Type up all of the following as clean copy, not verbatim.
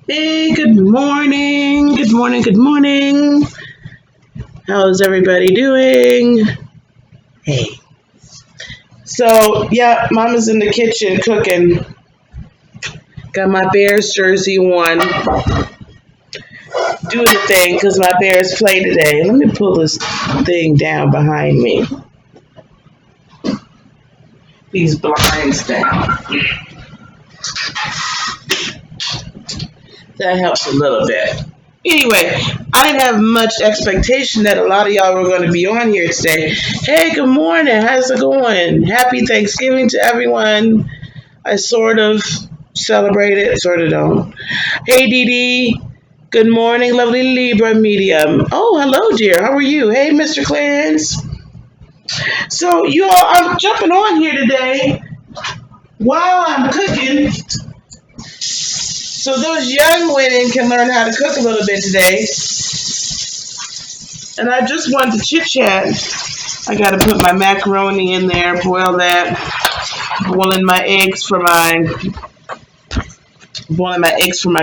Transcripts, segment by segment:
Hey, good morning. Good morning. Good morning. How's everybody doing? Hey. So, yeah, Mama's in the kitchen cooking. Got my Bears jersey on. Doing the thing because my Bears play today. Let me pull this thing down behind me. These blinds down. That helps a little bit. Anyway, I didn't have much expectation that a lot of y'all were going to be on here today. Hey, good morning. How's it going? Happy Thanksgiving to everyone. I sort of celebrate it, sort of don't. Hey, Dee Dee. Good morning, lovely Libra medium. Oh, hello, dear. How are you? Hey, Mr. Clarence. So, you all, I'm jumping on here today while I'm cooking. So those young women can learn how to cook a little bit today. And I just wanted to chit chat. I got to put my macaroni in there, boil that, boiling my eggs for my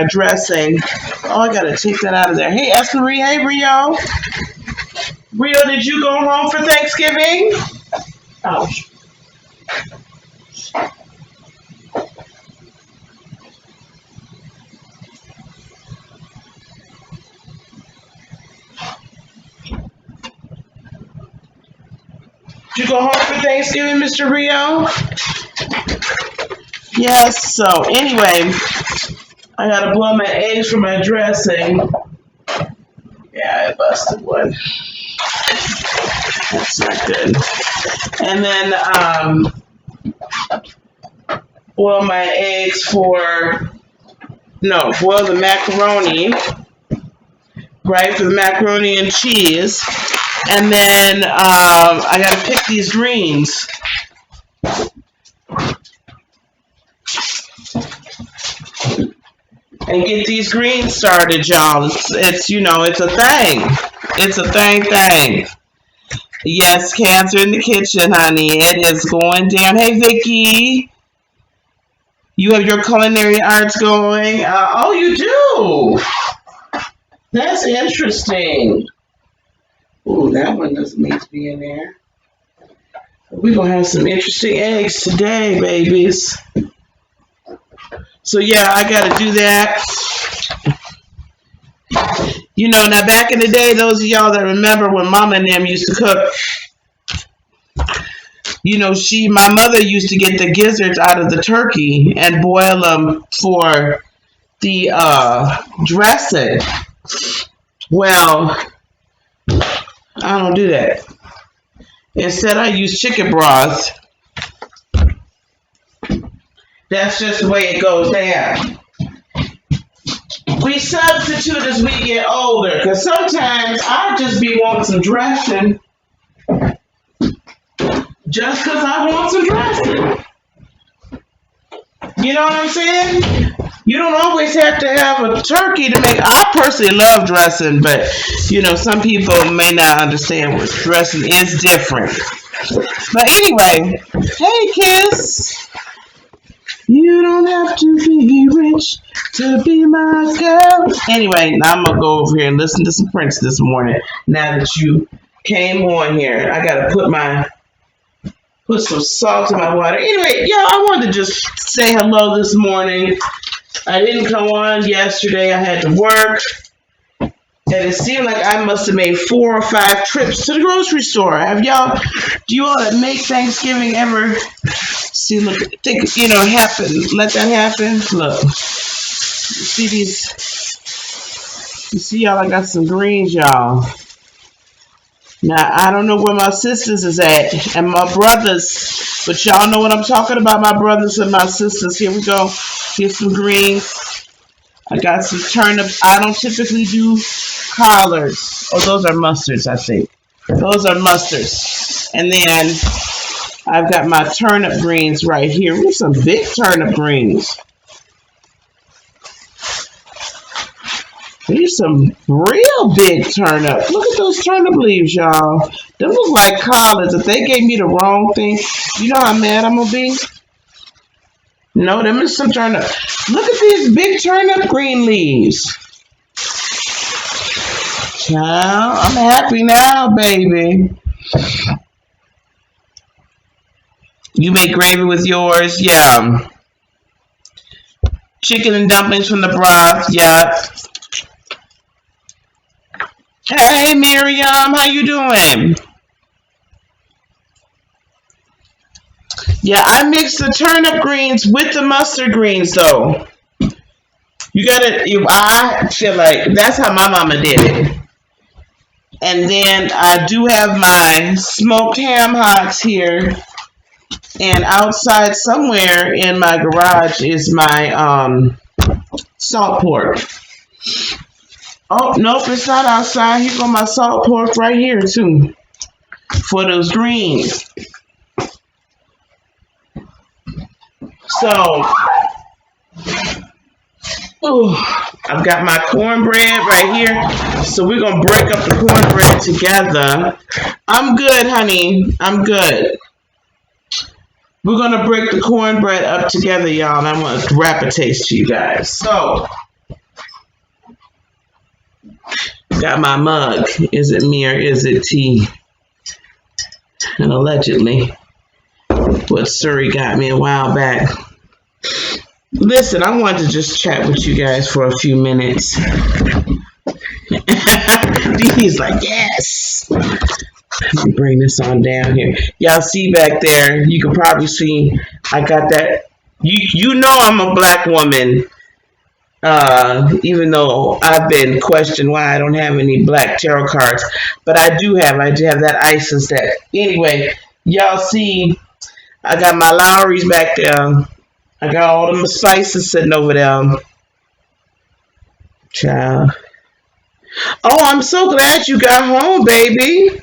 dressing. Oh, I got to take that out of there. Hey, Esmarie. Hey, Rio. Rio, did you go home for Thanksgiving? Ouch. Did you go home for Thanksgiving, Mr. Rio? Yes, so anyway, I gotta boil my eggs for my dressing. Yeah, I busted one. That's not good. And then boil my eggs boil the macaroni, right, for the macaroni and cheese. And then I gotta pick these greens. And get these greens started, y'all. It's a thing. It's a thing. Yes, Cancer in the kitchen, honey. It is going down. Hey, Vicky. You have your culinary arts going. Oh, you do? That's interesting. Ooh, that one doesn't need to be in there. We're going to have some interesting eggs today, babies. So, yeah, I got to do that. Now back in the day, those of y'all that remember when Mama and them used to cook, my mother used to get the gizzards out of the turkey and boil them for the dressing. Well, I don't do that. Instead, I use chicken broth. That's just the way it goes down. We substitute as we get older, because sometimes I just be wanting some dressing just because I want some dressing. You know what I'm saying? You don't always have to have a turkey to make. I personally love dressing, but some people may not understand what dressing is different. But anyway, hey, Kiss. You don't have to be rich to be my girl. Anyway, now I'm going to go over here and listen to some Prince this morning. Now that you came on here, I got to put some salt in my water. Anyway, I wanted to just say hello this morning. I didn't come on yesterday. I had to work. And it seemed like I must have made 4 or 5 trips to the grocery store. Do you all that make Thanksgiving ever happen? Let that happen? Look. You see y'all, I got some greens, y'all. Now, I don't know where my sisters is at and my brothers, but y'all know what I'm talking about, my brothers and my sisters. Here we go. Here's some greens. I got some turnips. I don't typically do collards. Oh, those are mustards, I think. Those are mustards. And then I've got my turnip greens right here. Ooh, some big turnip greens. These some real big turnip. Look at those turnip leaves, y'all. They look like collards. If they gave me the wrong thing, you know how mad I'm going to be? No, them is some turnip. Look at these big turnip green leaves. Child, I'm happy now, baby. You make gravy with yours? Yeah. Chicken and dumplings from the broth? Yeah. Hey, Miriam, how you doing? Yeah, I mix the turnip greens with the mustard greens, though. You gotta, I feel like that's how my mama did it. And then I do have my smoked ham hocks here. And outside somewhere in my garage is my salt pork. Oh, nope, it's not outside. Here go my salt pork right here, too. For those greens. So, ooh, I've got my cornbread right here. So we're going to break up the cornbread together. I'm good, honey. I'm good. We're going to break the cornbread up together, y'all. And I'm going to wrap a taste to you guys. So, got my mug. Is it me or is it tea? And allegedly, what Surrey got me a while back. Listen, I wanted to just chat with you guys for a few minutes. He's like, yes. Let me bring this on down here. Y'all see back there, you can probably see I got that. You know I'm a black woman. Even though I've been questioned why I don't have any black tarot cards. But I do have that Isis deck. Anyway, y'all see I got my Lowry's back there. I got all them spices sitting over there. Child. Oh, I'm so glad you got home, baby.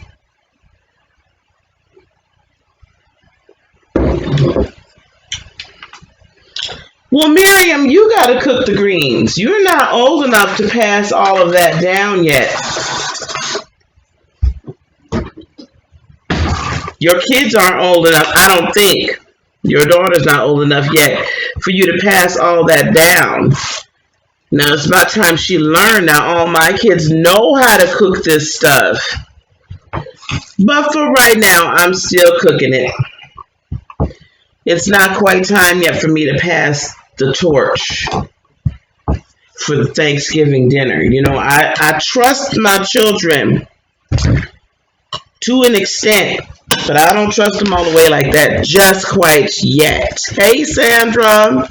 Well, Miriam, you got to cook the greens. You're not old enough to pass all of that down yet. Your kids aren't old enough, I don't think. Your daughter's not old enough yet for you to pass all that down. Now, it's about time she learned. Now, all my kids know how to cook this stuff. But for right now, I'm still cooking it. It's not quite time yet for me to pass the torch for the Thanksgiving dinner. You know, I trust my children to an extent, but I don't trust them all the way like that just quite yet. Hey, Sandra.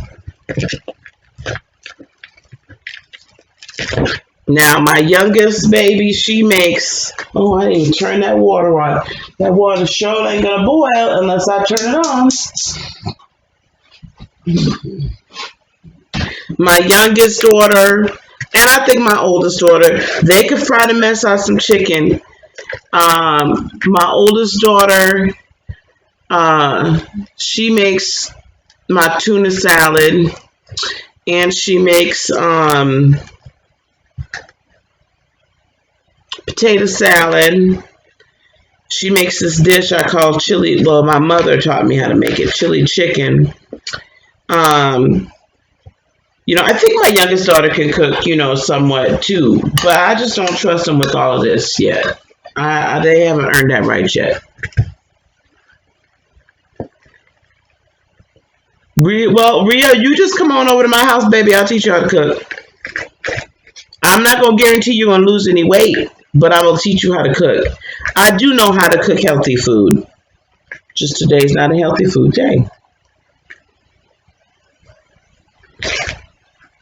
Now, my youngest baby, she makes... Oh, I didn't even turn that water on. That water sure ain't going to boil unless I turn it on. My youngest daughter, and I think my oldest daughter, they could fry the mess out some chicken. My oldest daughter, she makes my tuna salad, and she makes potato salad. She makes this dish I call chili. Well, my mother taught me how to make it, chili chicken. You know, I think my youngest daughter can cook, you know, somewhat too, but I just don't trust them with all of this yet. They haven't earned that right yet. Well, Ria, you just come on over to my house, baby. I'll teach you how to cook. I'm not going to guarantee you're going to lose any weight, but I will teach you how to cook. I do know how to cook healthy food. Just today's not a healthy food day.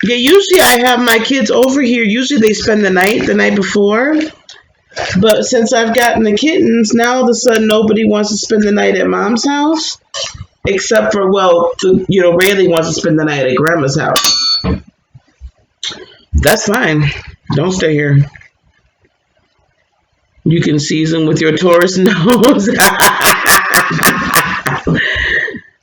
Yeah, usually I have my kids over here. Usually they spend the night before. But since I've gotten the kittens, now all of a sudden nobody wants to spend the night at mom's house. Except for, well, you know, Rayleigh wants to spend the night at grandma's house. That's fine. Don't stay here. You can season with your Taurus nose.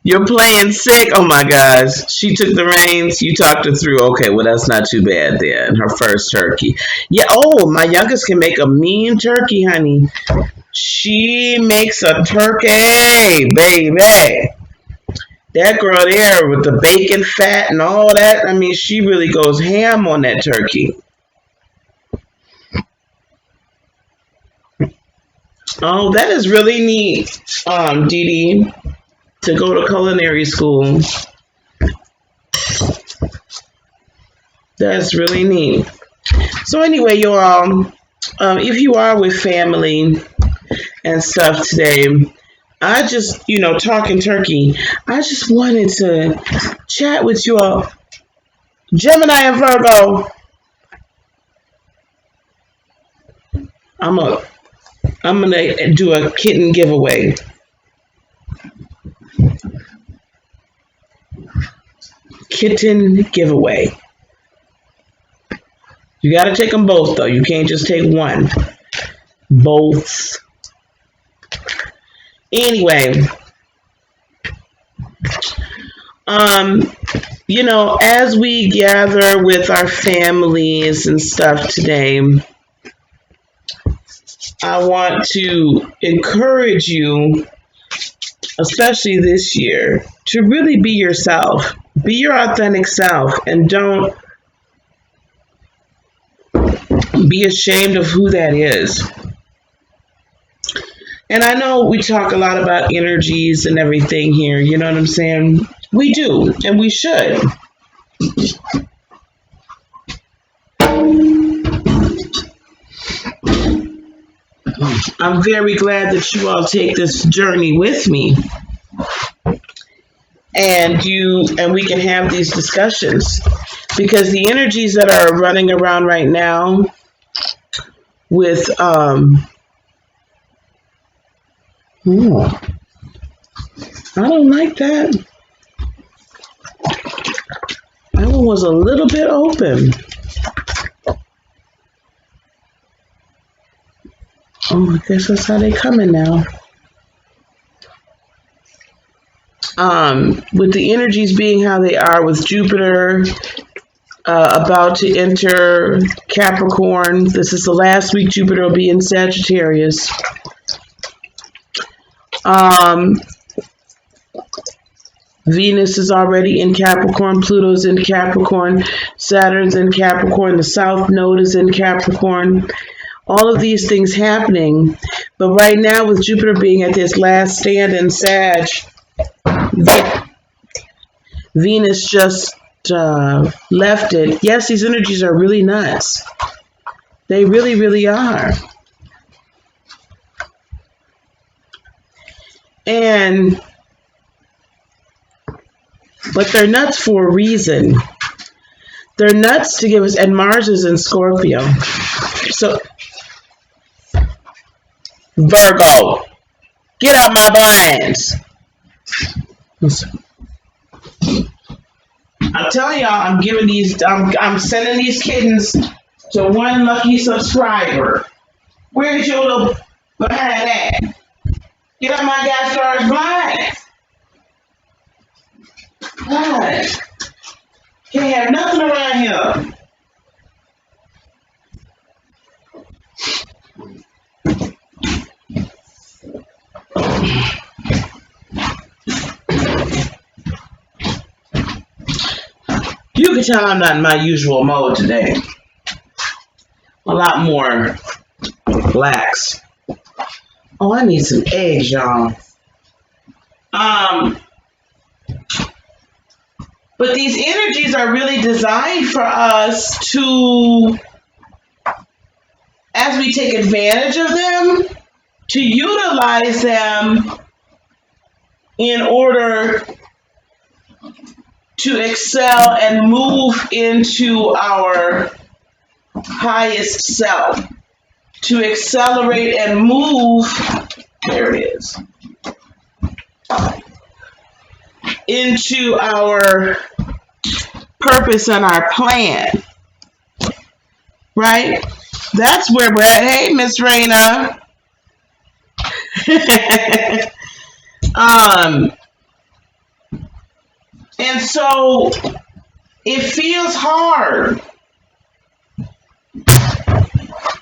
You're playing sick. Oh my gosh. She took the reins. You talked her through. Okay, well, that's not too bad then. Her first turkey. Yeah, oh, my youngest can make a mean turkey, honey. She makes a turkey, baby. That girl there with the bacon fat and all that, I mean, she really goes ham on that turkey. Oh, that is really neat, Dee Dee, to go to culinary school. That's really neat. So anyway, you all, if you are with family and stuff today, I just, talking turkey, I just wanted to chat with you all. Gemini and Virgo, I'm a, I'm gonna do a kitten giveaway. Kitten giveaway. You gotta take them both though. You can't just take one. Both. Anyway, as we gather with our families and stuff today, I want to encourage you, especially this year, to really be yourself. Be your authentic self and don't be ashamed of who that is. And I know we talk a lot about energies and everything here, you know what I'm saying? We do, and we should. I'm very glad that you all take this journey with me. And we can have these discussions, because the energies that are running around right now with I don't like that. That one was a little bit open. Oh, I guess that's how they coming now. With the energies being how they are, with Jupiter about to enter Capricorn. This is the last week Jupiter will be in Sagittarius. Venus is already in Capricorn, Pluto's in Capricorn, Saturn's in Capricorn, the South Node is in Capricorn. All of these things happening. But right now, with Jupiter being at this last stand in Sag, Venus just left it. Yes, these energies are really nuts. They really, really are. But they're nuts for a reason. They're nuts to give us, and Mars is in Scorpio. So, Virgo, get out my blinds. I'm telling y'all, I'm sending these kittens to one lucky subscriber. Where's your little behind at? Get out my gas stars blinds. God. Can't have nothing around here. You can tell I'm not in my usual mode today. A lot more relaxed. Oh, I need some eggs, y'all. But these energies are really designed for us to, as we take advantage of them, to utilize them in order to excel and move into our highest self, to accelerate and move, there it is, into our purpose and our plan, right? That's where we're at. Hey, Miss Raina. And so it feels hard.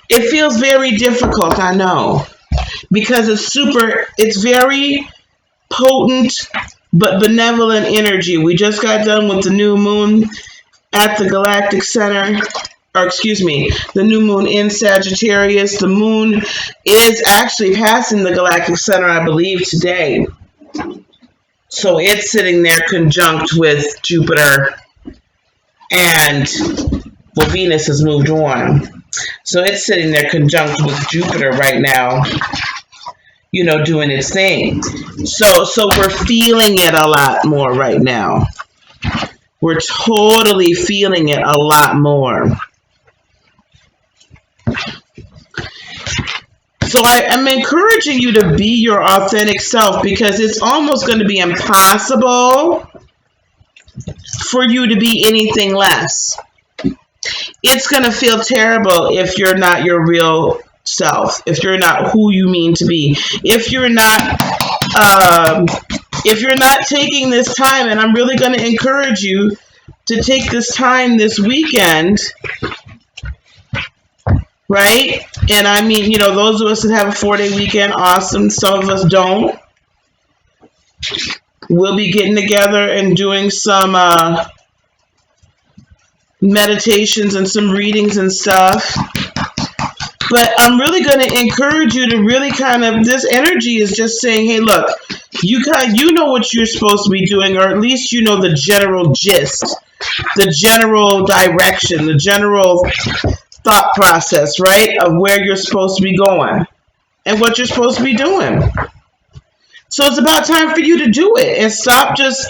It feels very difficult, I know, because it's very potent but benevolent energy. We just got done with the new moon at the galactic center, or excuse me, the new moon in Sagittarius. The moon is actually passing the galactic center, I believe, today. So it's sitting there conjunct with Jupiter, and well, Venus has moved on. So it's sitting there conjunct with Jupiter right now, you know, doing its thing. So we're feeling it a lot more right now. We're totally feeling it a lot more. So I'm encouraging you to be your authentic self, because it's almost going to be impossible for you to be anything less. It's going to feel terrible if you're not your real self, if you're not who you mean to be, if you're not taking this time. And I'm really going to encourage you to take this time this weekend, right? And I mean, you know, those of us that have a 4-day weekend, awesome. Some of us don't. We'll be getting together and doing some meditations and some readings and stuff. But I'm really going to encourage you to really kind of, this energy is just saying, hey, look, you know what you're supposed to be doing, or at least you know the general gist, the general direction, the general thought process, right, of where you're supposed to be going and what you're supposed to be doing. So it's about time for you to do it and stop just,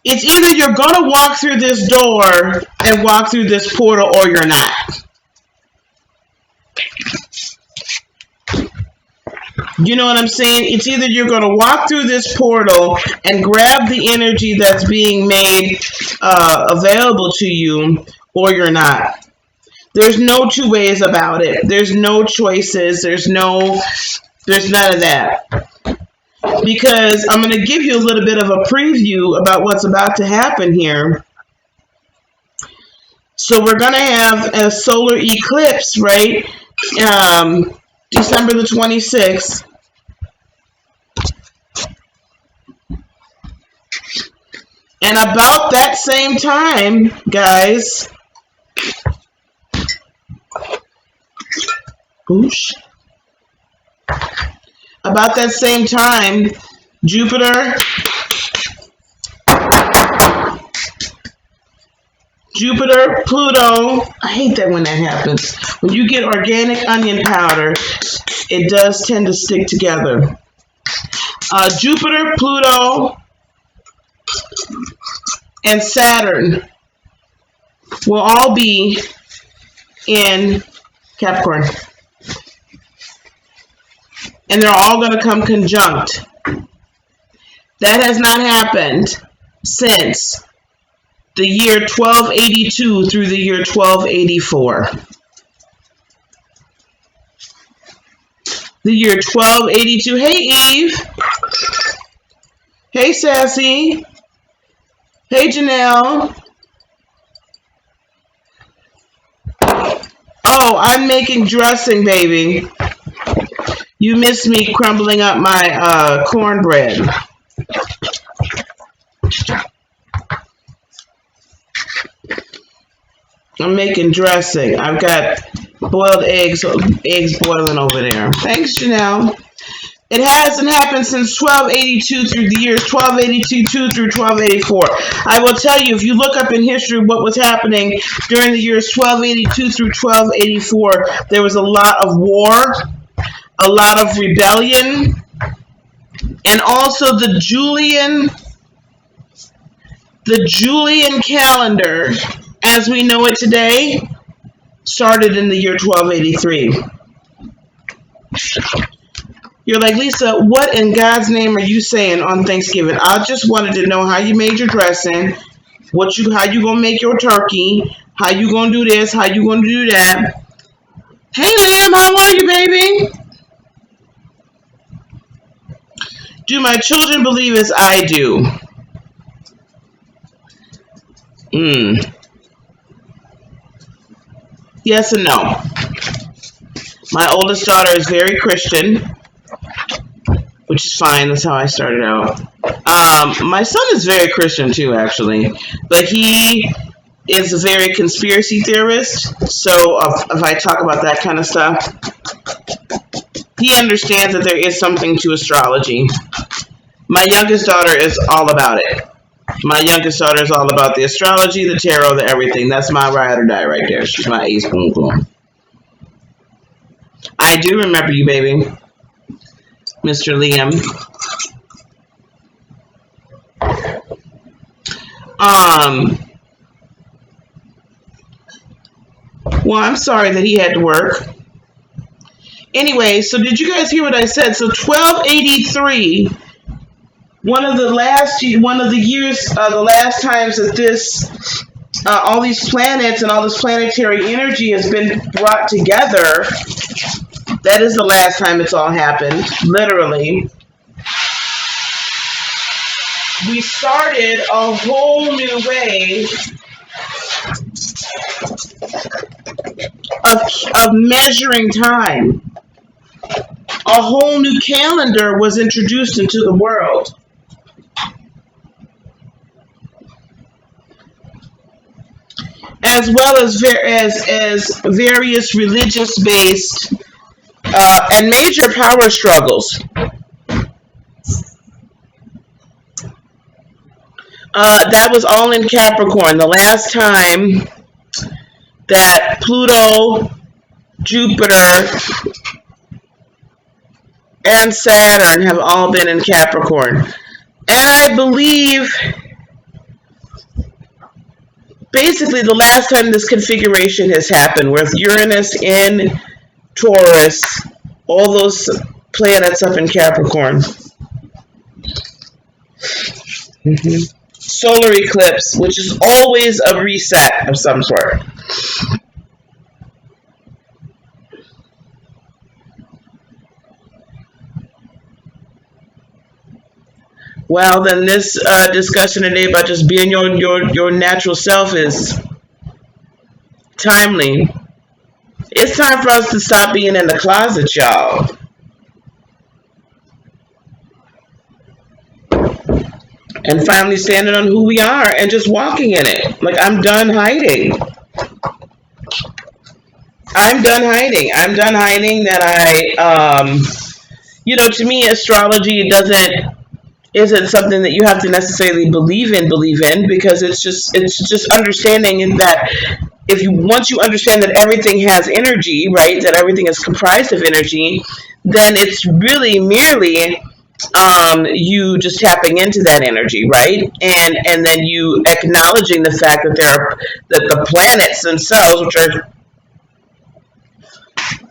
it's either you're going to walk through this door and walk through this portal, or you're not. You know what I'm saying? It's either you're going to walk through this portal and grab the energy that's being made available to you, or you're not. There's no two ways about it. There's no choices. There's none of that. Because I'm going to give you a little bit of a preview about what's about to happen here. So we're going to have a solar eclipse, right? December the 26th. And about that same time, guys, about that same time, Jupiter, Pluto, I hate that when that happens. When you get organic onion powder, it does tend to stick together. Jupiter, Pluto, and Saturn will all be in Capricorn. And they're all going to come conjunct. That has not happened since the year 1282 through the year 1284. The year 1282. Hey, Eve. Hey, Sassy. Hey, Janelle. Oh, I'm making dressing, baby. You missed me crumbling up my cornbread. I'm making dressing. I've got boiled eggs boiling over there. Thanks, Janelle. It hasn't happened since 1282 through the years 1282 through 1284. I will tell you, if you look up in history what was happening during the years 1282 through 1284, there was a lot of war, a lot of rebellion, and also the Julian calendar, as we know it today, started in the year 1283. You're like, Lisa, what in God's name are you saying on Thanksgiving? I just wanted to know how you made your dressing, how you gonna make your turkey, how you gonna do this, how you gonna do that. Hey, Lamb, how are you, baby? Do my children believe as I do? Yes and no. My oldest daughter is very Christian, which is fine. That's how I started out. My son is very Christian too, actually, but he is a very conspiracy theorist. So if I talk about that kind of stuff, he understands that there is something to astrology. My youngest daughter is all about it. My youngest daughter is all about the astrology, the tarot, the everything. That's my ride or die right there. She's my ace boom boom. I do remember you, baby, Mr. Liam. Um, well, I'm sorry that he had to work. Anyway, so did you guys hear what I said? So 1283, one of the years, the last times that this, all these planets and all this planetary energy has been brought together. That is the last time it's all happened, literally. We started a whole new way of measuring time. A whole new calendar was introduced into the world. As well as various religious-based and major power struggles. That was all in Capricorn. The last time that Pluto, Jupiter, and Saturn have all been in Capricorn. And I believe basically the last time this configuration has happened, with Uranus in Taurus, all those planets up in Capricorn. Solar eclipse, which is always a reset of some sort. Well, then this discussion today about just being your natural self is timely. It's time for us to stop being in the closet, y'all. And finally standing on who we are and just walking in it. Like, I'm done hiding. I'm done hiding. I'm done hiding that to me, astrology isn't something that you have to necessarily believe in, because it's just understanding that once you understand that everything has energy, right, that everything is comprised of energy, then it's really merely you just tapping into that energy, right? And then you acknowledging the fact that that the planets themselves, which are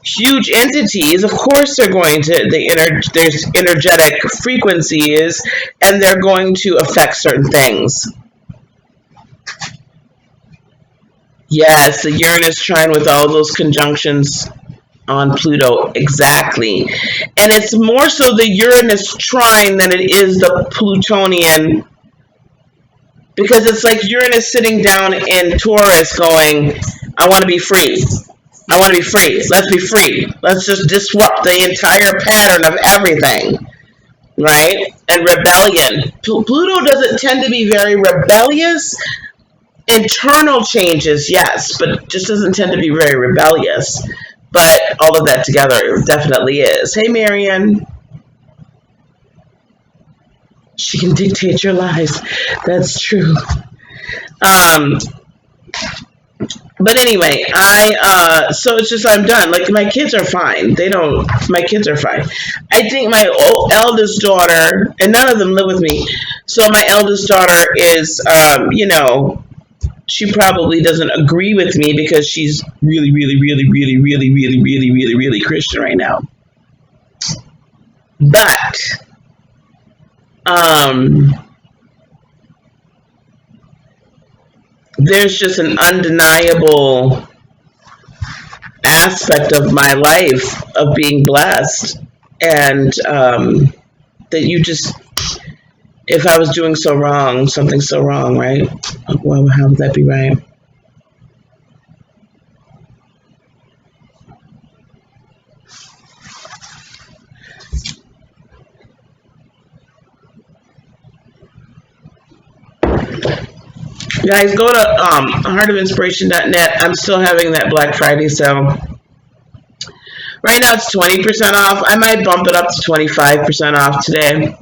huge entities, of course there's energetic frequencies, and they're going to affect certain things. Yes, the Uranus trine with all those conjunctions on Pluto, exactly. And it's more so the Uranus trine than it is the Plutonian, because it's like Uranus sitting down in Taurus going, I want to be free. I want to be free. Let's be free. Let's just disrupt the entire pattern of everything, right? And rebellion. Pluto doesn't tend to be very rebellious. Internal changes, yes, but just doesn't tend to be very rebellious. But all of that together definitely is. Hey, Marion. She can dictate your lives. That's true. But anyway, so it's just, I'm done. Like, my kids are fine. My kids are fine. I think my eldest daughter, and none of them live with me, so my eldest daughter is, she probably doesn't agree with me because she's really, really, really, really, really, really, really, really, really Christian right now. But, there's just an undeniable aspect of my life of being blessed, and that you just, if I was doing something so wrong, right? Well, how would that be right? Guys, go to heartofinspiration.net. I'm still having that Black Friday sale. Right now it's 20% off. I might bump it up to 25% off today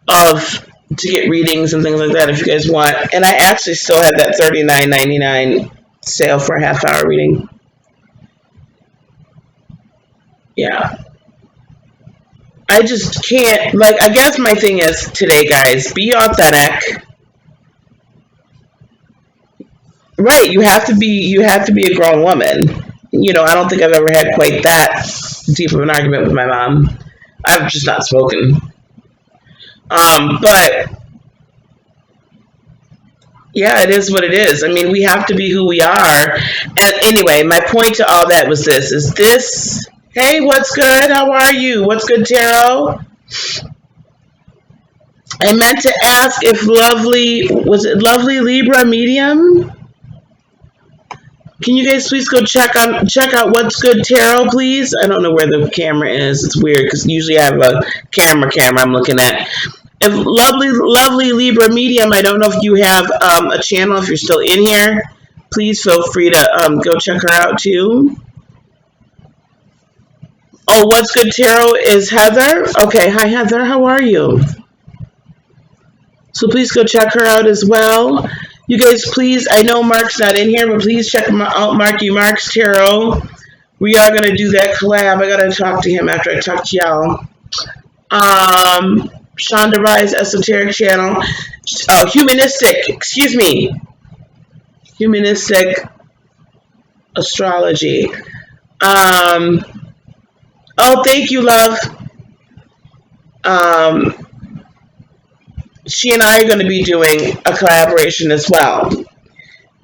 to get readings and things like that if you guys want. And I actually still have that $39.99 sale for a half-hour reading. Yeah. I just can't, like, I guess my thing is today, guys, be authentic. Right, you have to be a grown woman. You know, I don't think I've ever had quite that deep of an argument with my mom. I've just not spoken. But yeah, it is what it is. I mean, we have to be who we are. And anyway, my point to all that was this, hey, what's good? How are you? What's good, Tarot? I meant to ask if was it Lovely Libra Medium? Can you guys please go check out What's Good Tarot, please? I don't know where the camera is. It's weird because usually I have a camera I'm looking at. If lovely Libra Medium, I don't know if you have a channel, if you're still in here, please feel free to go check her out too. Oh, What's Good Tarot is Heather. Okay, hi Heather, how are you? So please go check her out as well. You guys, please, I know Mark's not in here, but please check out Mark's Tarot. We are going to do that collab. I got to talk to him after I talk to y'all. Shonda Rhi's Esoteric Channel. Humanistic Astrology. Oh, thank you, love. She and I are going to be doing a collaboration as well.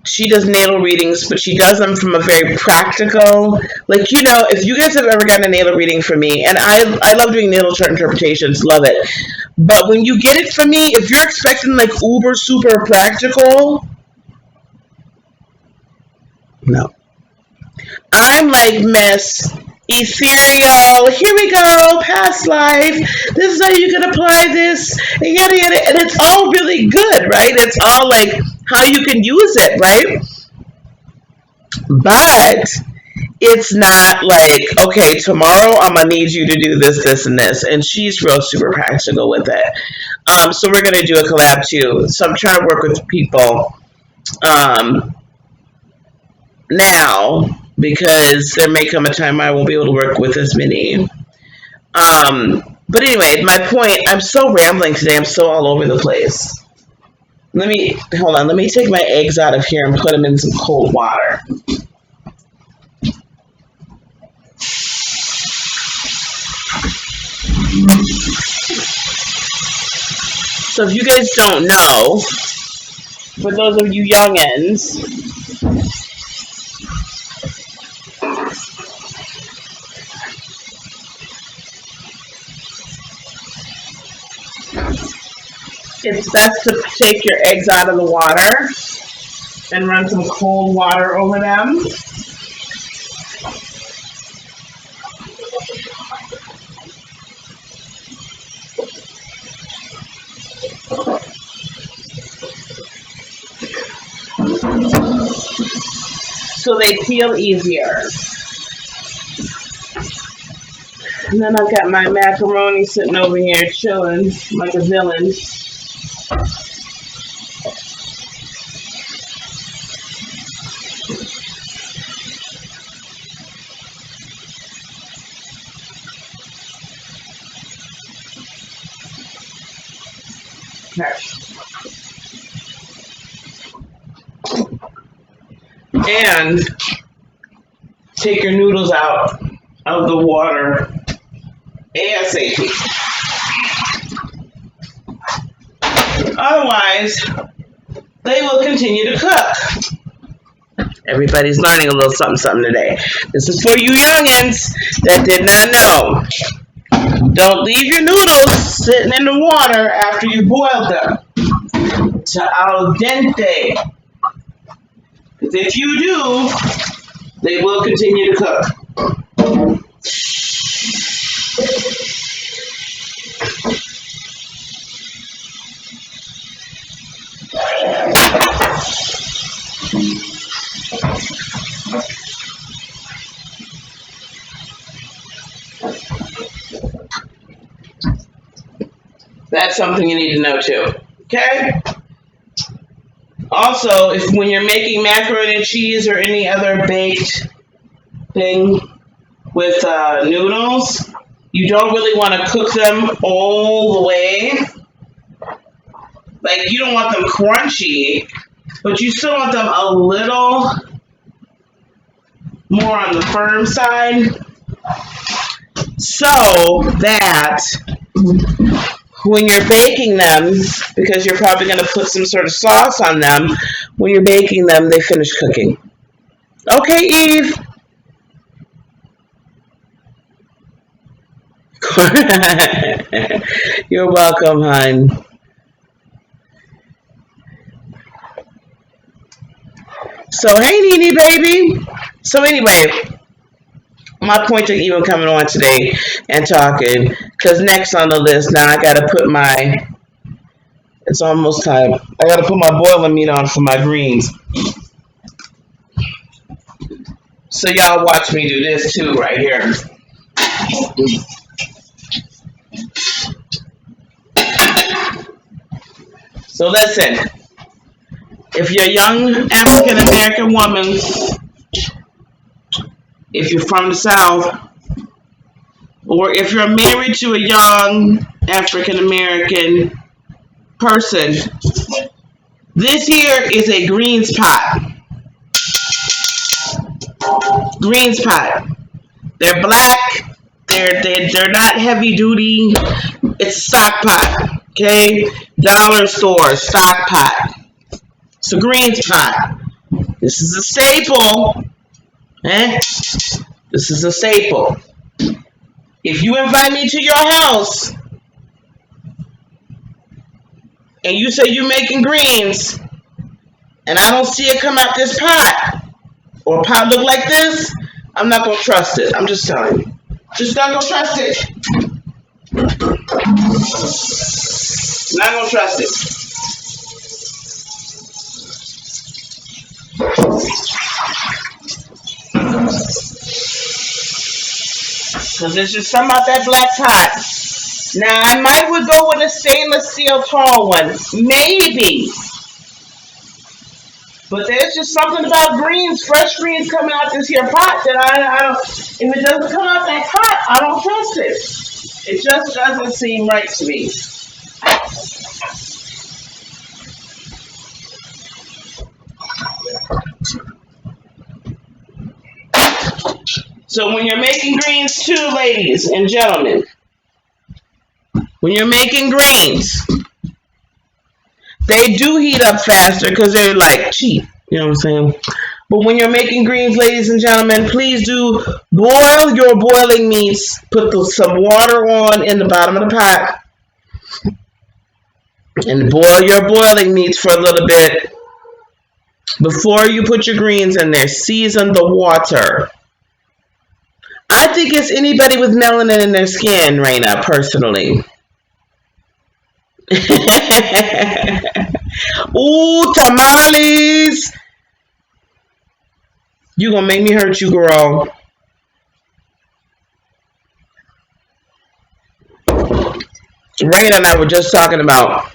She does natal readings, but she does them from a very practical, like, you know, if you guys have ever gotten a natal reading from me, and I love doing natal chart interpretations, love it. But when you get it from me, if you're expecting like uber super practical, no. I'm like Miss Ethereal, here we go, past life, this is how you can apply this, and yada yada, and it's all really good, right? It's all like how you can use it, right? But it's not like, okay, tomorrow I'm gonna need you to do this, this, and this, and she's real super practical with it. So we're gonna do a collab too. So I'm trying to work with people now, because there may come a time I won't be able to work with as many. But anyway, my point, I'm so rambling today. I'm so all over the place. Hold on. Let me take my eggs out of here and put them in some cold water. So if you guys don't know, for those of you youngins, it's best to take your eggs out of the water and run some cold water over them. So they peel easier. And then I've got my macaroni sitting over here chilling like a villain. And take your noodles out of the water ASAP. Otherwise, they will continue to cook. Everybody's learning a little something today. This is for you youngins that did not know. Don't leave your noodles sitting in the water after you boiled them to al dente. Because if you do, they will continue to cook. That's something you need to know too. Okay? Also, if when you're making macaroni and cheese or any other baked thing with noodles, you don't really want to cook them all the way. Like, you don't want them crunchy, but you still want them a little more on the firm side, so that when you're baking them, because you're probably going to put some sort of sauce on them, when you're baking them, they finish cooking. Okay, Eve. You're welcome, hon. So, hey, Nene, baby. So, anyway, my point of even coming on today and talking, because next on the list, now I got to put my, it's almost time, I got to put my boiling meat on for my greens. So, y'all watch me do this too, right here. So, listen. If you're a young African American woman, if you're from the South, or if you're married to a young African American person, this here is a greens pot. Greens pot. They're black. They're not heavy duty. It's a stock pot. Okay, dollar store stock pot. It's a greens pot. This is a staple. This is a staple. If you invite me to your house and you say you're making greens and I don't see it come out this pot or a pot look like this, I'm not going to trust it. I'm just telling you. Just not going to trust it. Not going to trust it. Because there's just something about that black pot. Now, I might would go with a stainless steel tall one. Maybe. But there's just something about greens, fresh greens coming out this here pot that I don't, if it doesn't come out that pot, I don't trust it. It just doesn't seem right to me. So when you're making greens too, ladies and gentlemen, when you're making greens, they do heat up faster because they're like cheap, you know what I'm saying? But when you're making greens, ladies and gentlemen, please do boil your boiling meats. Put some water on in the bottom of the pot and boil your boiling meats for a little bit before you put your greens in there. Season the water. I think it's anybody with melanin in their skin, Raina, personally. Ooh, tamales. You gonna make me hurt you, girl. Raina and I were just talking about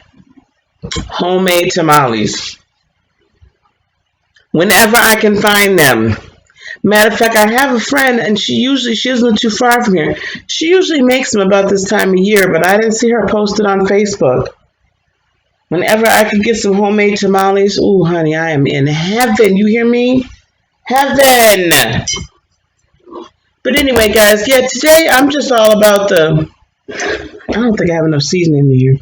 homemade tamales. Whenever I can find them. Matter of fact, I have a friend, and she isn't too far from here. She usually makes them about this time of year, but I didn't see her posted on Facebook. Whenever I could get some homemade tamales, ooh, honey, I am in heaven. You hear me? Heaven. But anyway, guys, yeah, today I'm just all about the, I don't think I have enough seasoning in here.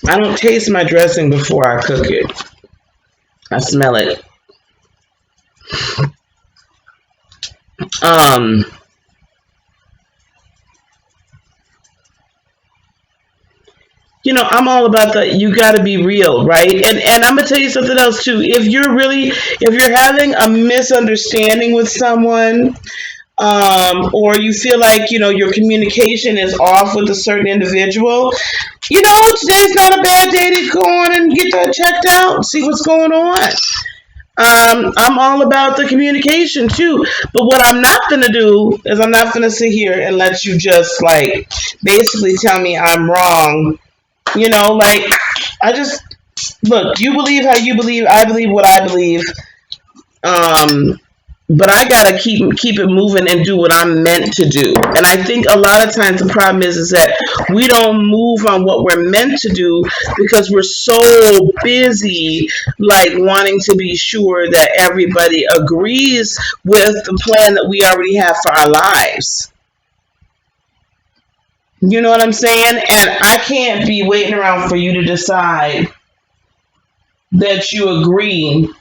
I don't taste my dressing before I cook it. I smell it. You know, I'm all about that. You got to be real, right? And I'm gonna tell you something else too. If you're having a misunderstanding with someone, or you feel like, your communication is off with a certain individual, today's not a bad day to go on and get that checked out, see what's going on. I'm all about the communication too. But what I'm not gonna do is I'm not gonna sit here and let you just like basically tell me I'm wrong. Like I just look, you believe how you believe, I believe what I believe. Um but I gotta keep it moving and do what I'm meant to do. And I think a lot of times the problem is that we don't move on what we're meant to do because we're so busy, like wanting to be sure that everybody agrees with the plan that we already have for our lives. You know what I'm saying? And I can't be waiting around for you to decide that you agree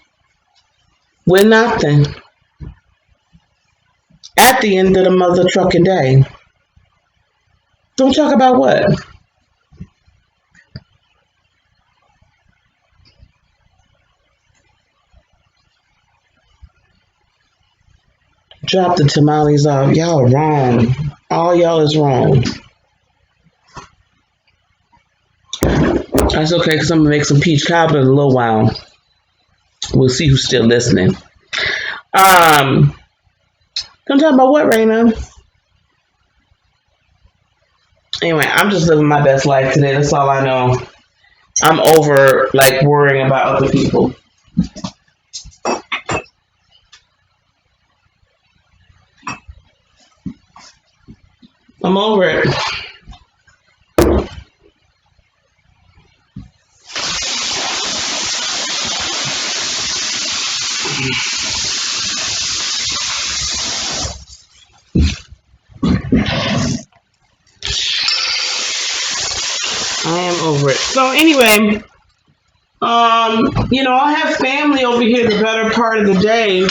with nothing at the end of the mother trucking day. Don't talk about what? Drop the tamales off. Y'all are wrong. All y'all is wrong. That's okay, because I'm going to make some peach cobbler in a little while. We'll see who's still listening. Don't talk about what, Raina? Anyway, I'm just living my best life today. That's all I know. I'm over, like, worrying about other people. I'm over it. I am over it. So anyway, I'll have family over here the better part of the day.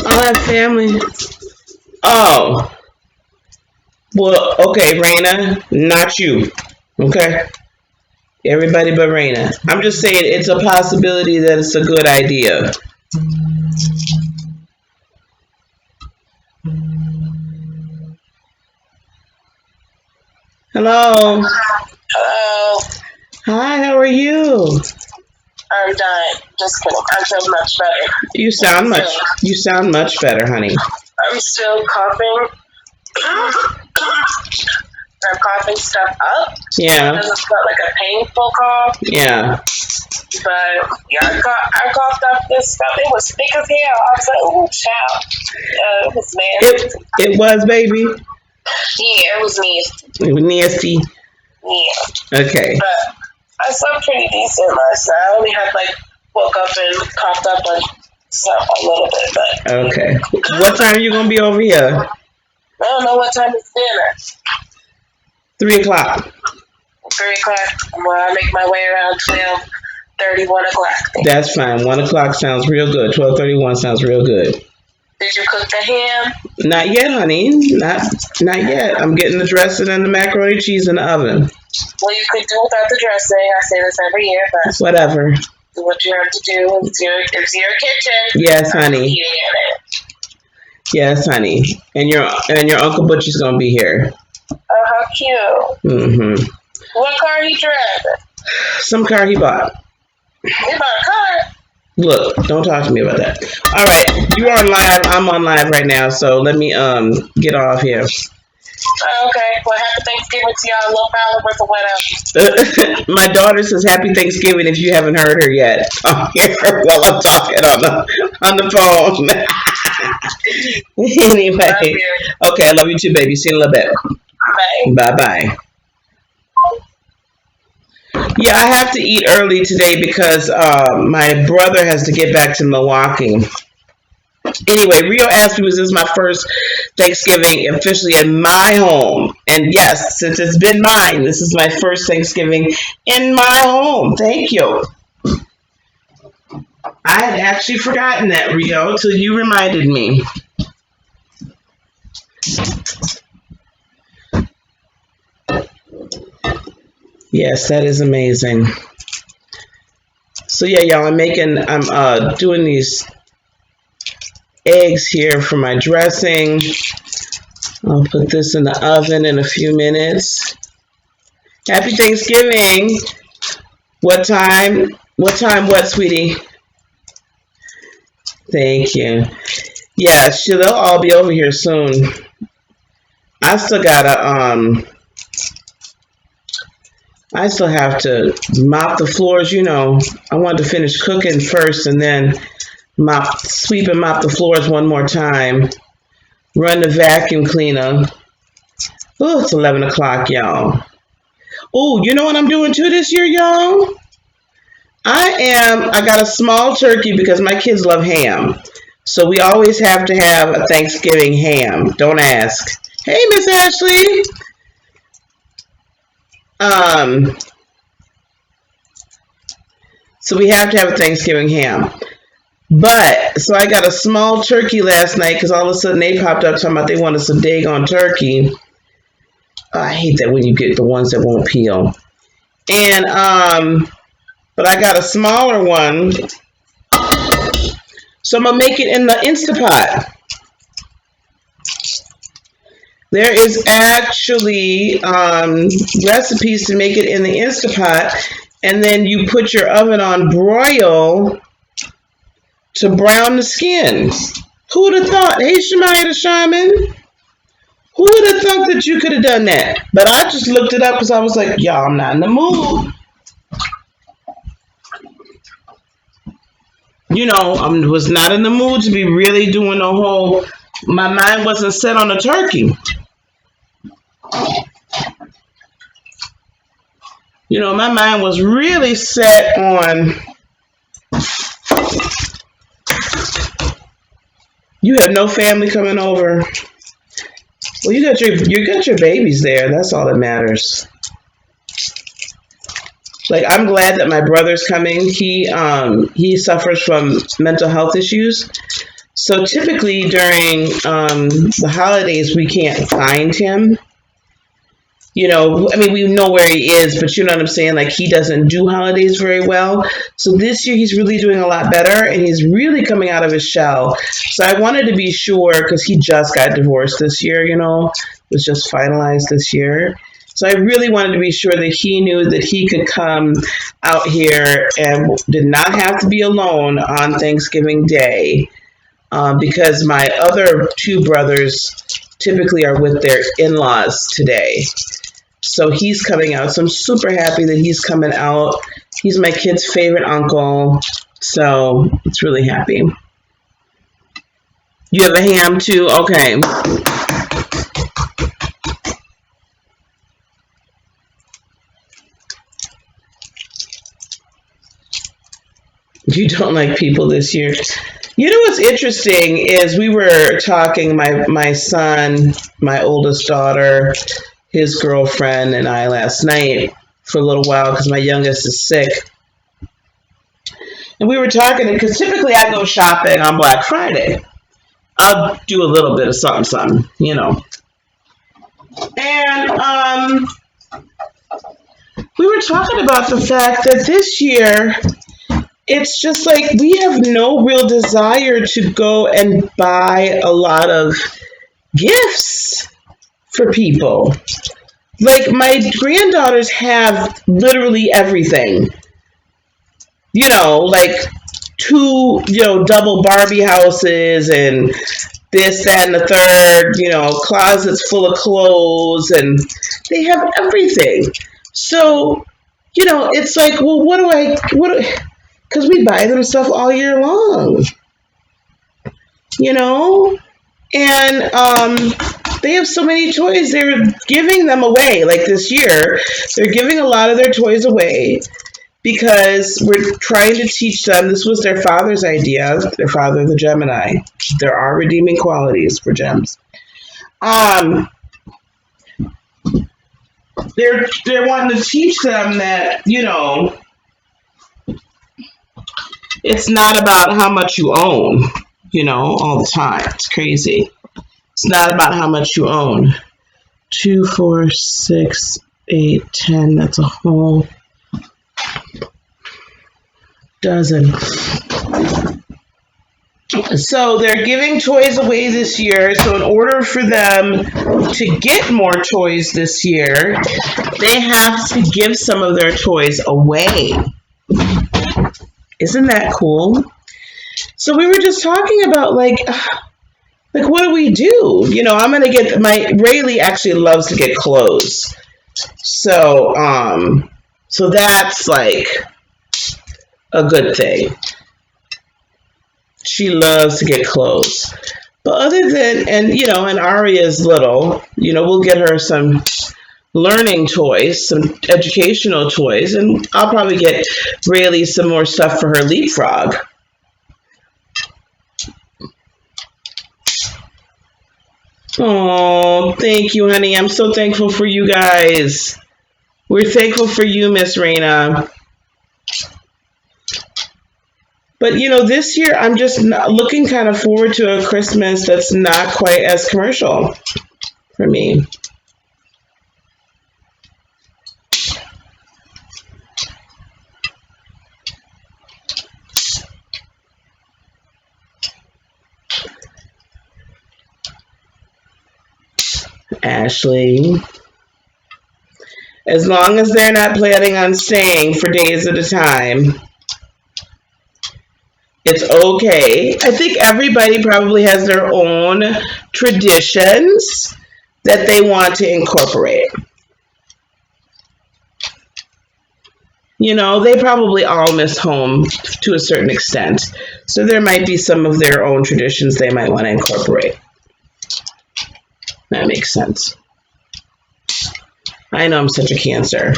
I'll have family. Oh. Well, okay, Raina, not you. Okay? Everybody but Raina. I'm just saying it's a possibility that it's a good idea. Hello. Hello. Hi, how are you? I'm dying. Just kidding. I feel much better. You sound much better, honey. I'm still coughing. I'm coughing stuff up. Yeah. It doesn't feel like a painful cough. Yeah. But yeah, I coughed up this stuff. It was thick as hell. I was like, "Ooh, child." It was nasty. It was, baby. Yeah, it was nasty. It was nasty. Yeah. Okay. But I slept pretty decent last night. I only had woke up and coughed up and slept a little bit, but okay. What time are you gonna be over here? I don't know what time it's dinner. 3 o'clock. 3 o'clock. Well, I make my way around 12:30, 1 o'clock. That's fine. 1 o'clock sounds real good. 12:31 sounds real good. Did you cook the ham? Not yet, honey. Not yet. I'm getting the dressing and the macaroni cheese in the oven. Well, you could do without the dressing. I say this every year, but whatever. Do what you have to do. It's your kitchen. Yes, honey. Yes, honey. And your Uncle Butchie's gonna be here. Oh, how cute. Mm-hmm. What car he driving? Some car he bought. He bought a car? Look, don't talk to me about that. All right, you are on live. I'm on live right now, so let me get off here. Okay. Well, happy Thanksgiving to y'all, little power worth of whatever. My daughter says happy Thanksgiving if you haven't heard her yet. I'll hear her while I'm talking on the phone. Anyway. Okay, I love you too, baby. See you in a little bit. Bye. Bye-bye. Yeah, I have to eat early today because my brother has to get back to Milwaukee. Anyway, Rio asked me, was this my first Thanksgiving officially in my home? And yes, since it's been mine, this is my first Thanksgiving in my home. Thank you. I had actually forgotten that, Rio, till you reminded me. Yes, that is amazing. So yeah, y'all, I'm doing these eggs here for my dressing. I'll put this in the oven in a few minutes. Happy Thanksgiving. What time? What time what, sweetie? Thank you. Yeah, they'll all be over here soon. I still gotta I still have to mop the floors, you know. I wanted to finish cooking first and then sweep and mop the floors one more time. Run the vacuum cleaner. Oh, it's 11 o'clock, y'all. Oh, you know what I'm doing too this year, y'all? I got a small turkey because my kids love ham. So we always have to have a Thanksgiving ham. Don't ask. Hey, Miss Ashley. Um, so we have to have a Thanksgiving ham. But, so I got a small turkey last night because all of a sudden they popped up talking about they wanted some daggone turkey. Oh, I hate that when you get the ones that won't peel. And, but I got a smaller one. So I'm going to make it in the Instapot. There is actually recipes to make it in the Instapot. And then you put your oven on broil to brown the skin. Who would have thought? Hey, Shemaya the Shaman. Who would have thought that you could have done that? But I just looked it up because I was like, y'all, I'm not in the mood. You know, I was not in the mood to be really doing the whole, my mind wasn't set on a turkey. You know, my mind was really set on, you have no family coming over. Well, you got your babies there. That's all that matters. Like, I'm glad that my brother's coming. He suffers from mental health issues. So typically during the holidays, we can't find him. You know, I mean, we know where he is, but you know what I'm saying? Like, he doesn't do holidays very well. So this year, he's really doing a lot better, and he's really coming out of his shell. So I wanted to be sure, because he just got divorced this year, you know, it was just finalized this year. So I really wanted to be sure that he knew that he could come out here and did not have to be alone on Thanksgiving Day, because my other two brothers typically are with their in-laws today. So he's coming out. So I'm super happy that he's coming out. He's my kid's favorite uncle. So it's really happy. You have a ham too? Okay. You don't like people this year. You know what's interesting is we were talking, my son, my oldest daughter, his girlfriend, and I last night for a little while because my youngest is sick. And we were talking because typically I go shopping on Black Friday. I'll do a little bit of something, you know. And we were talking about the fact that this year it's just like we have no real desire to go and buy a lot of gifts for people. Like, my granddaughters have literally everything. You know, like 2, double Barbie houses and this, that, and the third, closets full of clothes, and they have everything. So, it's like, well, because we buy them stuff all year long, and they have so many toys. They're giving them away. Like this year, they're giving a lot of their toys away because we're trying to teach them. This was their father's idea, their father, the Gemini. There are redeeming qualities for gems. They're wanting to teach them that, it's not about how much you own, all the time. It's crazy. It's not about how much you own. 2, 4, 6, 8, 10. That's a whole dozen. So they're giving toys away this year. So in order for them to get more toys this year, they have to give some of their toys away. Isn't that cool? So we were just talking about like what do we do? You know, I'm gonna get Rayleigh actually loves to get clothes. So that's like a good thing. She loves to get clothes. But other than, and Aria's little, we'll get her some learning toys, some educational toys, and I'll probably get Rayleigh some more stuff for her leapfrog. Oh, thank you, honey. I'm so thankful for you guys. We're thankful for you, Miss Raina. But this year I'm just looking kind of forward to a Christmas that's not quite as commercial for me. Ashley, as long as they're not planning on staying for days at a time, it's okay. I think everybody probably has their own traditions that they want to incorporate. They probably all miss home to a certain extent. So there might be some of their own traditions they might want to incorporate. That makes sense. I know I'm such a Cancer.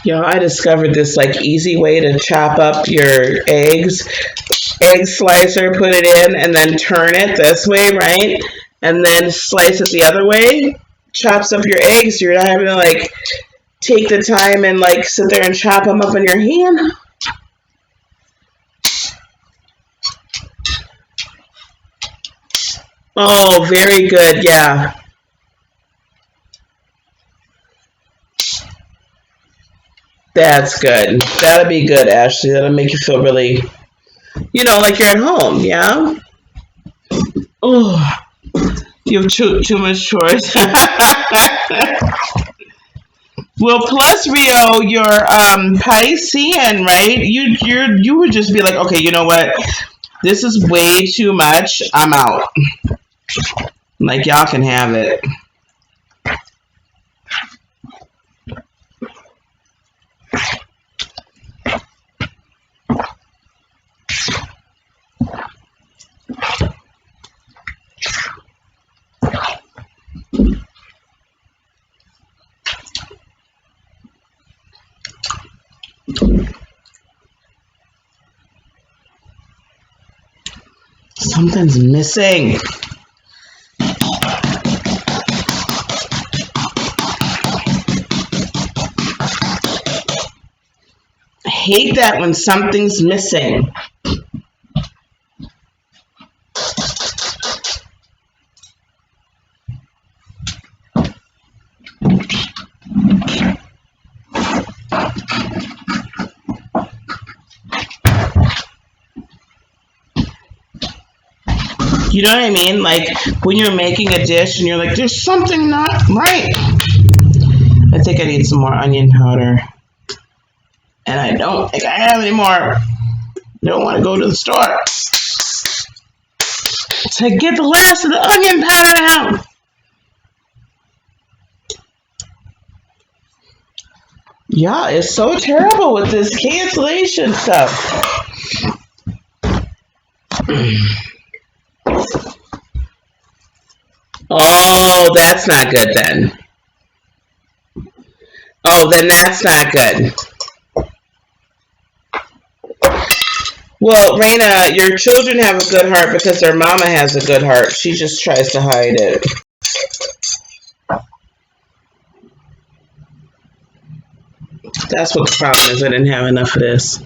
I discovered this easy way to chop up your eggs. Egg slicer, put it in, and then turn it this way, right? And then slice it the other way. Chops up your eggs. You're not having to take the time and sit there and chop them up in your hand. Oh, very good. Yeah. That's good. That'll be good, Ashley. That'll make you feel really, like you're at home. Yeah. Oh, you have too much chores. Well, plus Rio, you're Piscean, right? You would just be like, okay, you know what? This is way too much. I'm out. Y'all can have it. Something's missing. I hate that when something's missing. You know what I mean? When you're making a dish and you're like, there's something not right. I think I need some more onion powder. And I don't think I have any more. I don't want to go to the store to get the last of the onion powder out. Yeah, it's so terrible with this cancellation stuff. Oh, that's not good then. Oh, then that's not good. Well, Raina, your children have a good heart because their mama has a good heart. She just tries to hide it. That's what the problem is. I didn't have enough of this.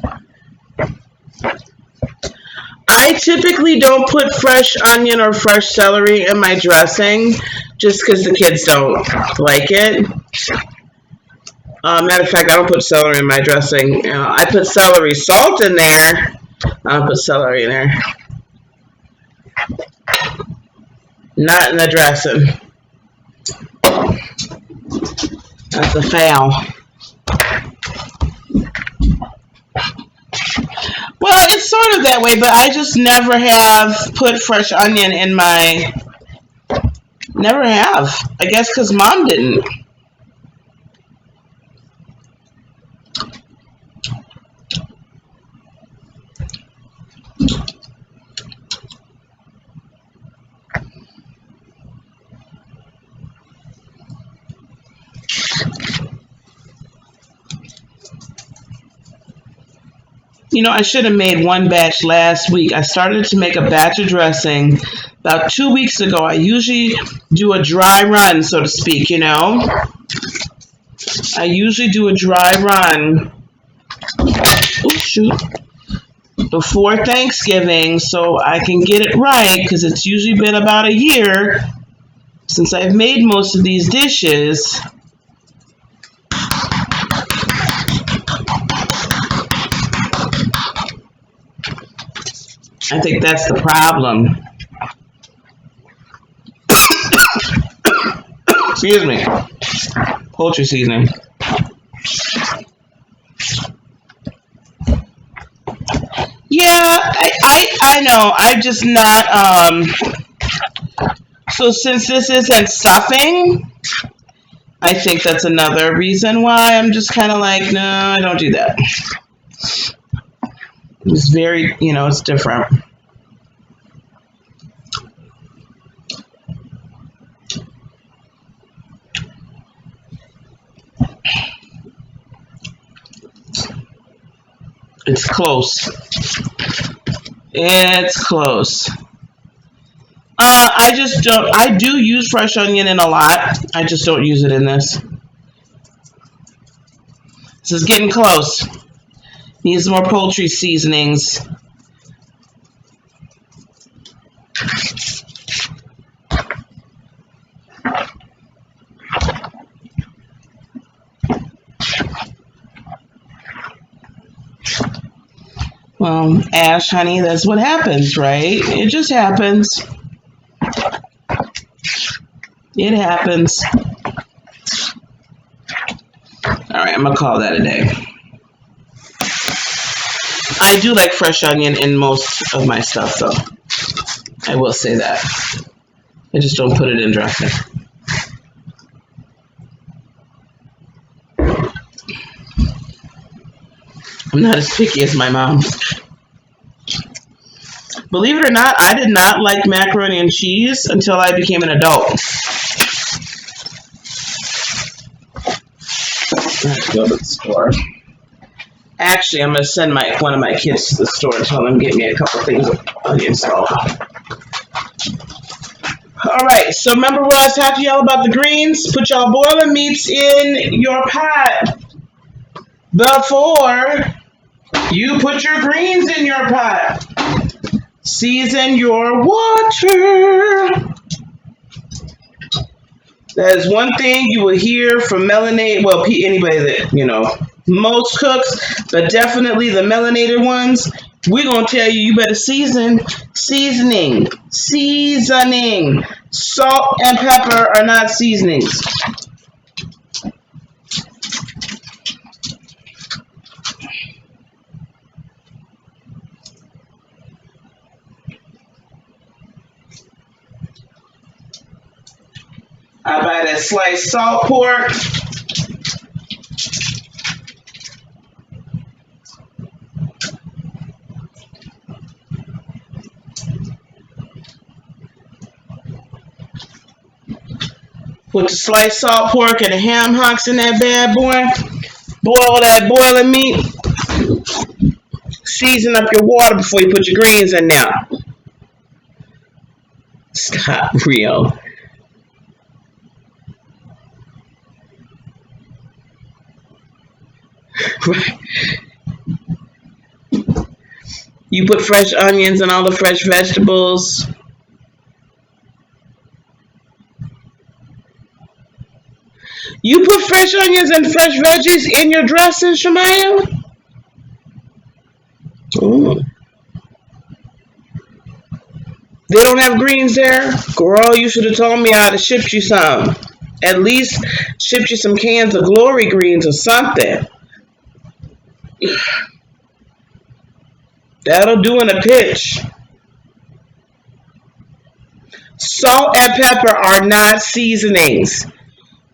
I typically don't put fresh onion or fresh celery in my dressing just because the kids don't like it. Matter of fact, I don't put celery in my dressing. I put celery salt in there. I don't put celery in there. Not in the dressing. That's a fail. Well, it's sort of that way, but I just never have put fresh onion in my. Never have. I guess because Mom didn't. I should have made one batch last week. I started to make a batch of dressing about 2 weeks ago. I usually do a dry run, so to speak, I usually do a dry run before Thanksgiving so I can get it right because it's usually been about a year since I've made most of these dishes. I think that's the problem. Excuse me. Poultry seasoning. Yeah, I know. I'm just not. So since this isn't stuffing, I think that's another reason why I'm just kind of like, no, I don't do that. It's very, it's different. It's close. It's close. I just don't. I do use fresh onion in a lot. I just don't use it in this. This is getting close. Needs more poultry seasonings. Well, Ash, honey, that's what happens, right? It just happens. It happens. All right, I'm going to call that a day. I do like fresh onion in most of my stuff, though. I will say that. I just don't put it in dressing. I'm not as picky as my mom. Believe it or not, I did not like macaroni and cheese until I became an adult. I have to go to the store. Actually, I'm going to send one of my kids to the store and tell them to get me a couple things of onion salt. All right, so remember what I was talking to y'all about the greens? Put y'all boiling meats in your pot before you put your greens in your pot. Season your water. That is one thing you will hear from melanated, well, anybody that, most cooks, but definitely the melanated ones. We're going to tell you better seasoning. Salt and pepper are not seasonings. I buy that sliced salt pork. Put the sliced salt pork and the ham hocks in that bad boy. Boil that boiling meat. Season up your water before you put your greens in there. Stop, Rio. You put fresh onions and all the fresh vegetables. You put fresh onions and fresh veggies in your dressing, Shemaya? Ooh. They don't have greens there? Girl, you should have told me I'd have shipped you some. At least shipped you some cans of glory greens or something. That'll do in a pinch. Salt and pepper are not seasonings.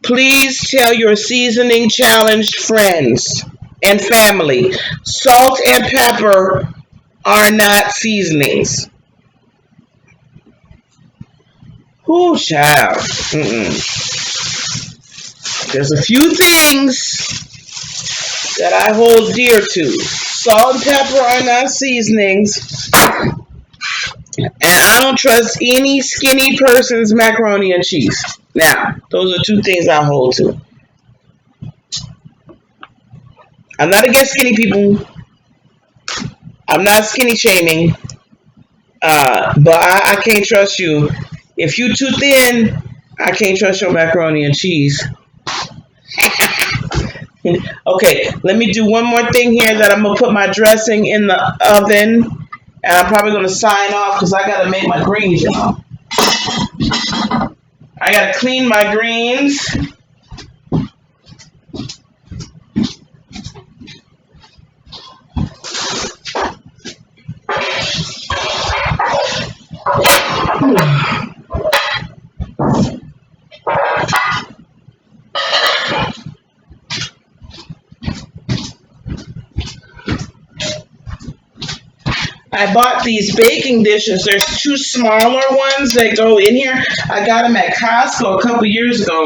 Please tell your seasoning challenged friends and family. Salt and pepper are not seasonings. Ooh, child. There's a few things that I hold dear to. Salt and pepper are not seasonings. And I don't trust any skinny person's macaroni and cheese. Now, those are two things I hold to. I'm not against skinny people. I'm not skinny shaming. But I can't trust you. If you too thin, I can't trust your macaroni and cheese. Okay, let me do one more thing here that I'm going to put my dressing in the oven. And I'm probably going to sign off because I got to make my greens, y'all. I got to clean my greens. I bought these baking dishes. There's two smaller ones that go in here. I got them at Costco a couple years ago.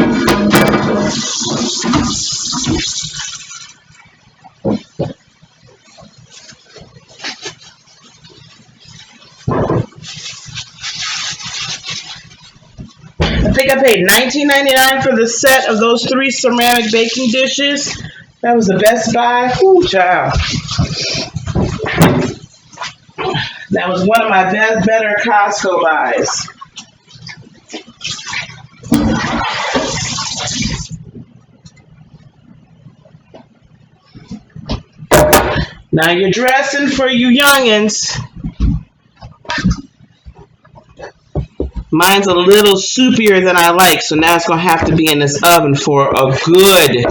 I think I paid $19.99 for the set of those 3 ceramic baking dishes. That was the best buy. Ooh, child. That was one of my better Costco buys. Now you're dressing for you youngins. Mine's a little soupier than I like, so now it's going to have to be in this oven for a good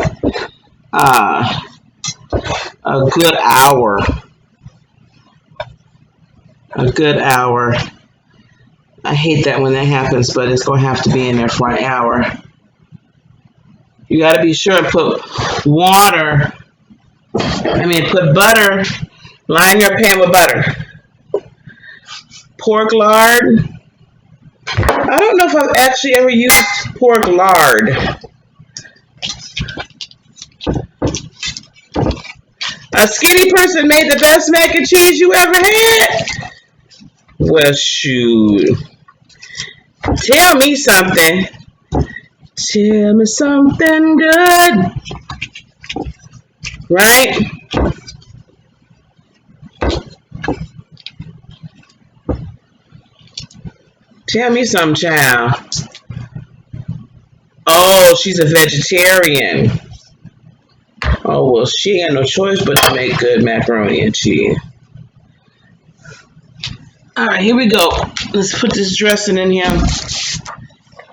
hour. A good hour. I hate that when that happens, but it's going to have to be in there for an hour. You got to be sure and put butter, line your pan with butter. Pork lard. I don't know if I've actually ever used pork lard. A skinny person made the best mac and cheese you ever had? Well, shoot. Tell me something. Tell me something good. Right? Tell me something, child. Oh, she's a vegetarian. Oh, well, she ain't got no choice but to make good macaroni and cheese. All right, here we go. Let's put this dressing in here.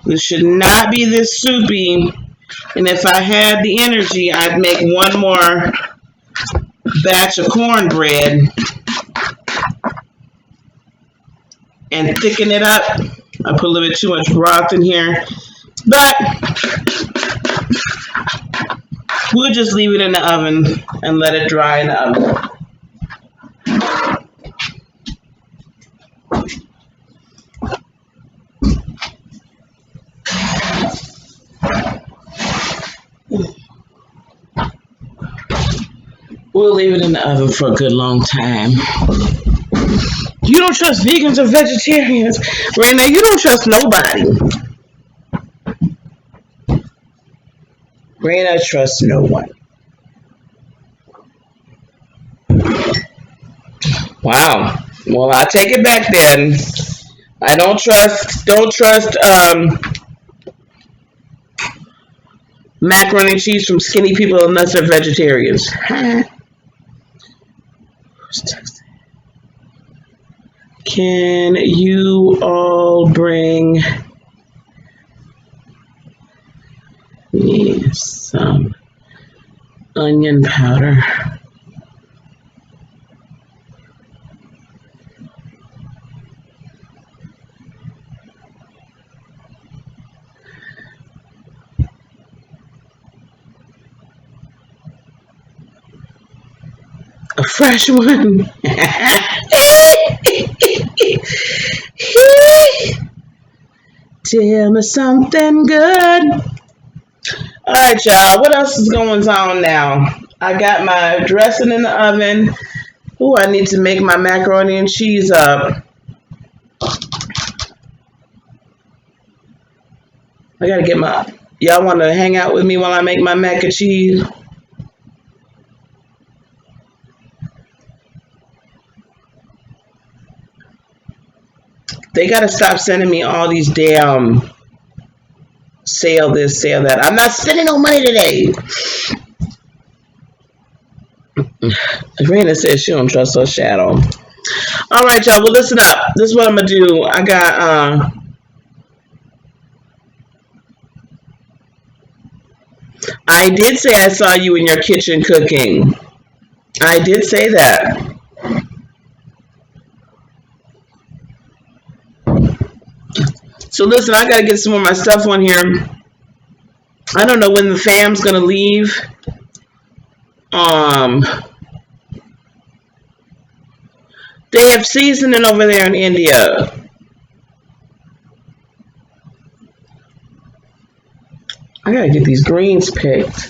This should not be this soupy. And if I had the energy, I'd make one more batch of cornbread and thicken it up. I put a little bit too much broth in here. But we'll just leave it in the oven and let it dry in the oven. We'll leave it in the oven for a good long time. You don't trust vegans or vegetarians. Right now, you don't trust nobody. Raina trusts no one. Wow. Well, I take it back then. I don't trust macaroni and cheese from skinny people unless they're vegetarians. Can you all bring me some onion powder? A fresh one. Tell me something good. All right, y'all. What else is going on now? I got my dressing in the oven. Ooh, I need to make my macaroni and cheese up. I gotta get my. Y'all want to hang out with me while I make my mac and cheese? They gotta stop sending me all these damn sale this, sale that. I'm not spending no money today. Rena says she don't trust her shadow. All right, y'all. Well, listen up. This is what I'm gonna do. I got. I did say I saw you in your kitchen cooking. I did say that. So listen, I gotta get some of my stuff on here. I don't know when the fam's gonna leave. They have seasoning over there in India. I gotta get these greens picked.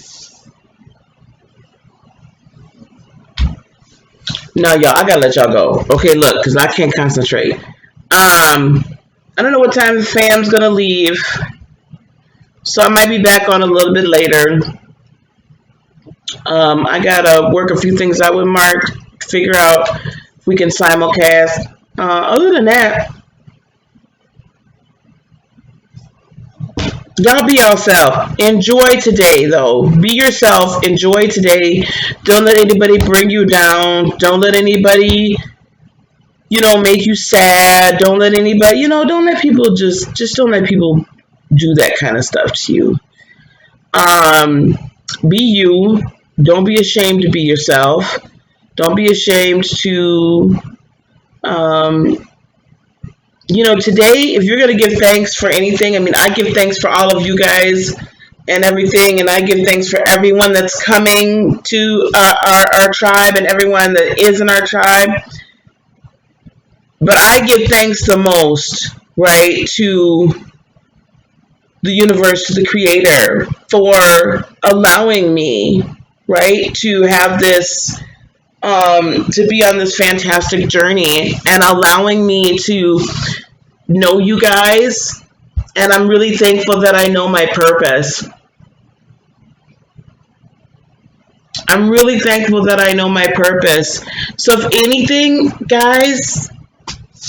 No, y'all, I gotta let y'all go. Okay, look, because I can't concentrate. I don't know what time the fam's gonna leave, so I might be back on a little bit later. I gotta work a few things out with Mark, figure out if we can simulcast. Other than that, y'all be yourself. Enjoy today, though. Be yourself. Enjoy today. Don't let anybody bring you down. Don't let anybody, make you sad. Don't let anybody, don't let people just don't let people do that kind of stuff to you. Be you. Don't be ashamed to be yourself. Don't be ashamed to, today, if you're going to give thanks for anything, I give thanks for all of you guys and everything, and I give thanks for everyone that's coming to our tribe and everyone that is in our tribe. But I give thanks the most, right, to the universe, to the creator, for allowing me, right, to have this, to be on this fantastic journey and allowing me to know you guys. And I'm really thankful that I know my purpose. I'm really thankful that I know my purpose. So if anything, guys,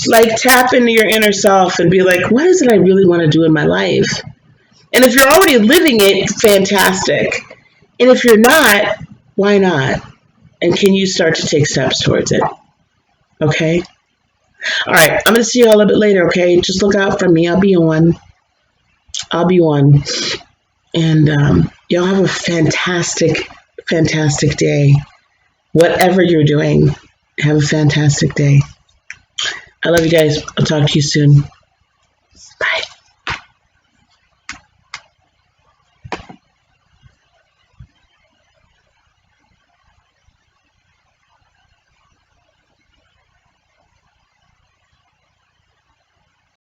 like tap into your inner self and be like, what is it I really want to do in my life? And if you're already living it, fantastic. And if you're not, why not? And can you start to take steps towards it? Okay? All right. I'm going to see you all a bit later, okay? Just look out for me. I'll be on. And y'all have a fantastic, fantastic day. Whatever you're doing, have a fantastic day. I love you guys. I'll talk to you soon. Bye.